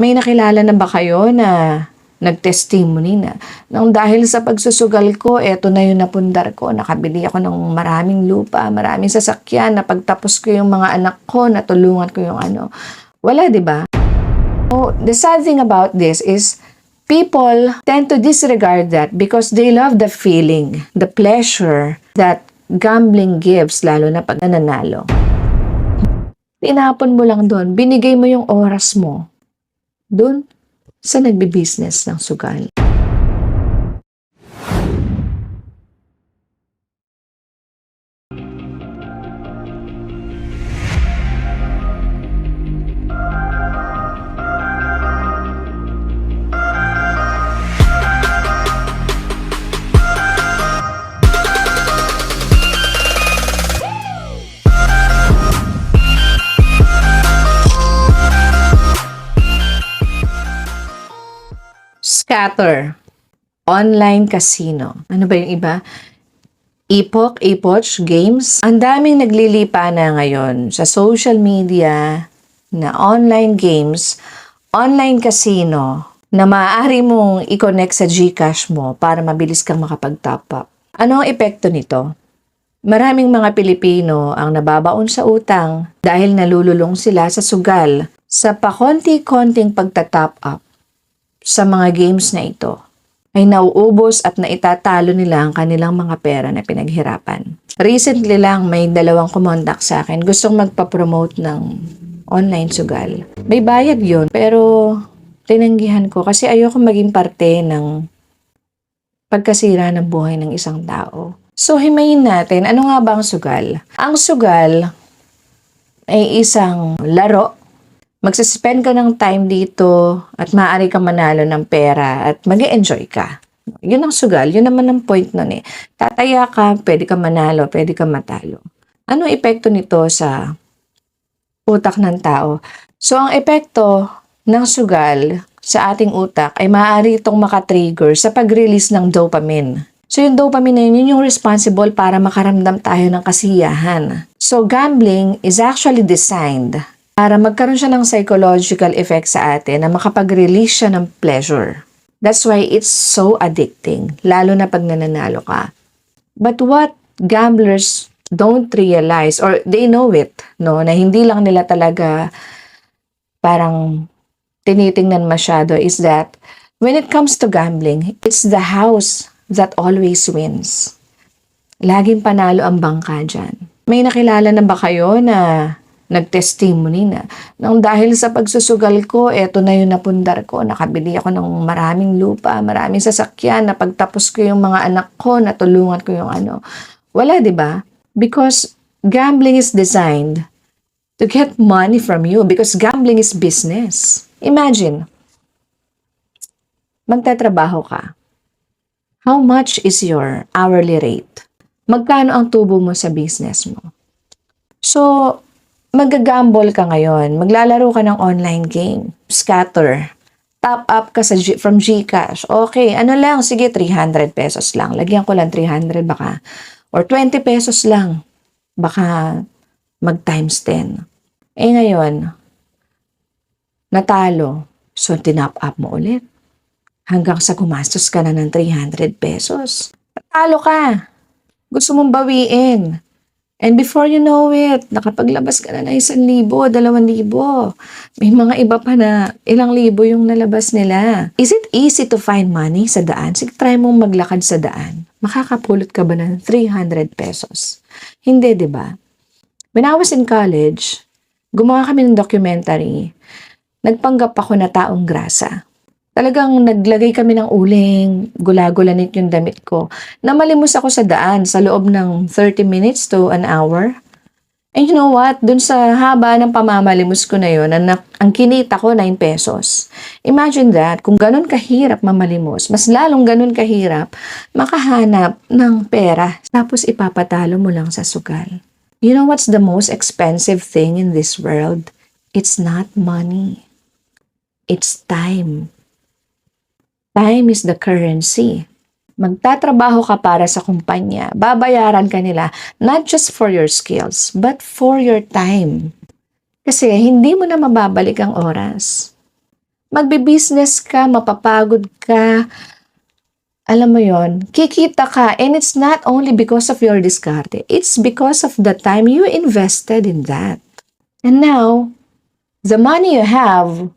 May nakilala na ba kayo na nag-testimony na nang dahil sa pagsusugal ko, eto na yung napundar ko, nakabili ako ng maraming lupa, maraming sasakyan, napagtapos ko yung mga anak ko, natulungan ko yung ano. Wala, di ba? So, the sad thing about this is people tend to disregard that because they love the feeling, the pleasure that gambling gives, lalo na pag nananalo. Tinapon mo lang doon, binigay mo yung oras mo doon sa nagbi-business ng sugal. Scatter. Online casino. Ano ba yung iba? Epoch Games. Ang daming naglilipa na ngayon sa social media na online games, online casino na maaari mong i-connect sa GCash mo para mabilis kang makapag-top up. Ano ang epekto nito? Maraming mga Pilipino ang nababaon sa utang dahil nalululong sila sa sugal sa pakonti-konting pagta-top up sa mga games na ito ay nauubos at naitatalo nila ang kanilang mga pera na pinaghirapan. Recently lang may dalawang kumontak sa akin gustong magpa-promote ng online sugal. May bayad yun pero tinanggihan ko kasi ayoko maging parte ng pagkasira ng buhay ng isang tao. So himayin natin, ano nga ba ang sugal? Ang sugal ay isang laro. Magsispend ka ng time dito at maaari kang manalo ng pera at mag-e-enjoy ka. Yun ang sugal. Yun naman ang point nun eh. Tataya ka, pwede ka manalo, pwede ka matalo. Ano epekto nito sa utak ng tao? So, ang epekto ng sugal sa ating utak ay maaari itong makatrigger sa pag-release ng dopamine. So, yung dopamine na yun yung responsible para makaramdam tayo ng kasiyahan. So, gambling is actually designed para magkaroon siya ng psychological effect sa atin na makapag-release siya ng pleasure. That's why it's so addicting, lalo na pag nananalo ka. But what gamblers don't realize, or they know it, no, na hindi lang nila talaga parang tinitingnan masyado, is that when it comes to gambling, it's the house that always wins. Laging panalo ang bangka dyan. May nakilala na ba kayo na nag-testimony na nang dahil sa pagsusugal ko, eto na yung napundar ko, nakabili ako ng maraming lupa, maraming sasakyan, napagtapos ko yung mga anak ko, natulungan ko yung ano. Wala, di ba? Because gambling is designed to get money from you because gambling is business. Imagine, magtatrabaho ka. How much is your hourly rate? Magkano ang tubo mo sa business mo? So, mag-gamble ka ngayon, maglalaro ka ng online game, scatter, top up ka from GCash, okay, ano lang, sige, 300 pesos lang, lagyan ko lang 300 baka, or 20 pesos lang, baka mag times 10. Eh ngayon, natalo, so tinop up mo ulit, hanggang sa gumastos ka na ng 300 pesos. Natalo ka, gusto mong bawiin. And before you know it, nakapaglabas ka na ng 1,000, 2,000. May mga iba pa na ilang libo yung nalabas nila. Is it easy to find money sa daan? Sige, try mong maglakad sa daan. Makakapulot ka ba ng 300 pesos? Hindi, di ba? When I was in college, gumawa kami ng documentary. Nagpanggap ako na taong grasa. Talagang naglagay kami ng uling, gula-gulanit yung damit ko. Namalimos ako sa daan sa loob ng 30 minutes to an hour. And you know what? Dun sa haba ng pamamalimos ko na yun, ang kinita ko 9 pesos. Imagine that, kung ganun kahirap mamalimos, mas lalong ganun kahirap makahanap ng pera. Tapos ipapatalo mo lang sa sugal. You know what's the most expensive thing in this world? It's not money. It's time. Time is the currency. Magtatrabaho ka para sa kumpanya, babayaran ka nila not just for your skills, but for your time. Kasi hindi mo na mababalik ang oras. Magbe-business ka, mapapagod ka, alam mo yon, kikita ka, and it's not only because of your diskarte, it's because of the time you invested in that. And now, the money you have,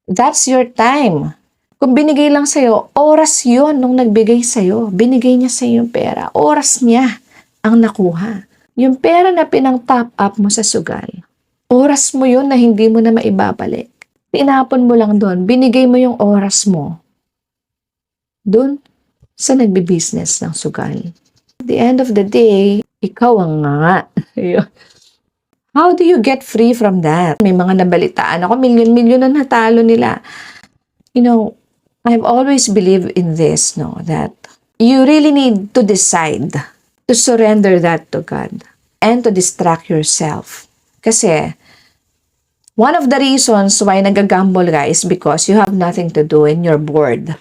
that's your time. Kung binigay lang sa'yo, oras yon nung nagbigay sa'yo. Binigay niya sa'yo yung pera. Oras niya ang nakuha. Yung pera na pinang-top up mo sa sugal, oras mo yun na hindi mo na maibabalik. Tinapon mo lang doon. Binigay mo yung oras mo doon sa nagbi-business ng sugal. At the end of the day, ikaw ang nga. How do you get free from that? May mga nabalitaan ako, milyon-milyon na natalo nila. You know, I've always believed in this, no, that you really need to decide to surrender that to God and to distract yourself. Kasi, one of the reasons why nagagamble ka is because you have nothing to do and you're bored.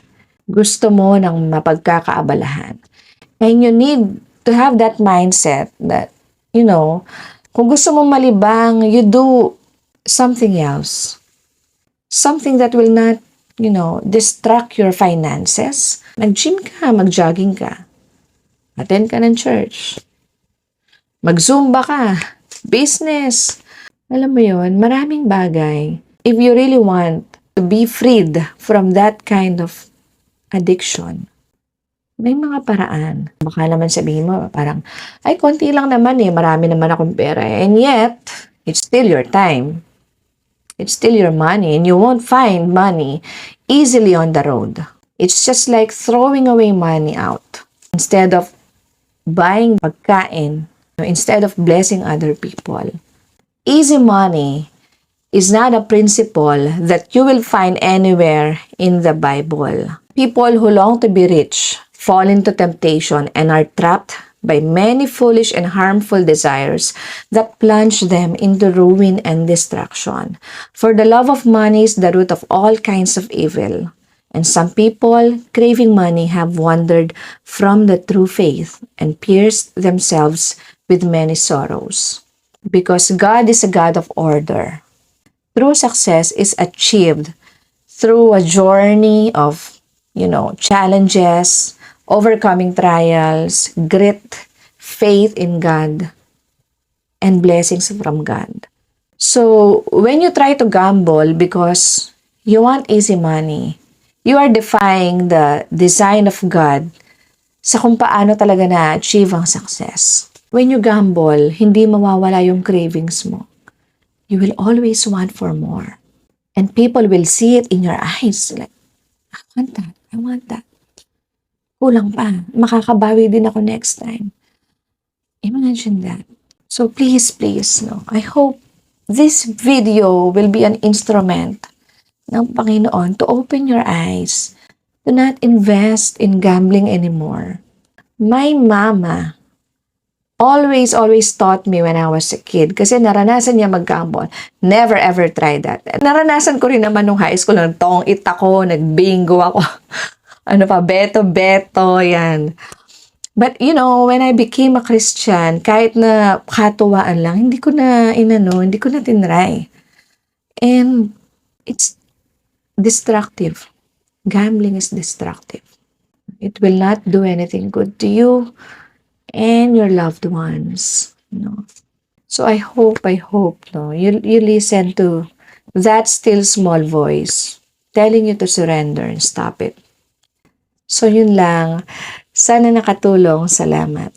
Gusto mo ng mapagkakaabalahan. And you need to have that mindset that, you know, kung gusto mo malibang, you do something else. Something that will not, you know, distract your finances. Mag-gym ka, mag-jogging ka. Attend ka ng church. Mag-zumba ka. Business. Alam mo yun, maraming bagay. If you really want to be freed from that kind of addiction, may mga paraan. Baka naman sabihin mo, parang, ay, konti lang naman marami naman akong pera. And yet, it's still your time. It's still your money, and you won't find money easily on the road. It's just like throwing away money out. Instead of buying pagkain, instead of blessing other people. Easy money is not a principle that you will find anywhere in the Bible. People who long to be rich fall into temptation and are trapped by many foolish and harmful desires that plunge them into ruin and destruction. For the love of money is the root of all kinds of evil. And some people, craving money, have wandered from the true faith and pierced themselves with many sorrows. Because God is a God of order. True success is achieved through a journey of, you know, challenges, overcoming trials, grit, faith in God, and blessings from God. So, when you try to gamble because you want easy money, you are defying the design of God sa kung paano talaga na-achieve ang success. When you gamble, hindi mawawala yung cravings mo. You will always want for more. And people will see it in your eyes. Like, I want that. I want that. Kulang pa. Makakabawi din ako next time. Imagine that. So please, no. I hope this video will be an instrument ng Panginoon to open your eyes, to not invest in gambling anymore. My mama always taught me when I was a kid kasi naranasan niya mag-gamble. Never ever try that. Naranasan ko rin naman nung high school, nag-tong-it ako, nag-bingo ako. Ano pa, beto, yan. But, you know, when I became a Christian, kahit na katuwaan lang, hindi ko na tinry. And it's destructive. Gambling is destructive. It will not do anything good to you and your loved ones. You know. So I hope, no, you listen to that still small voice telling you to surrender and stop it. So yun lang. Sana nakatulong. Salamat.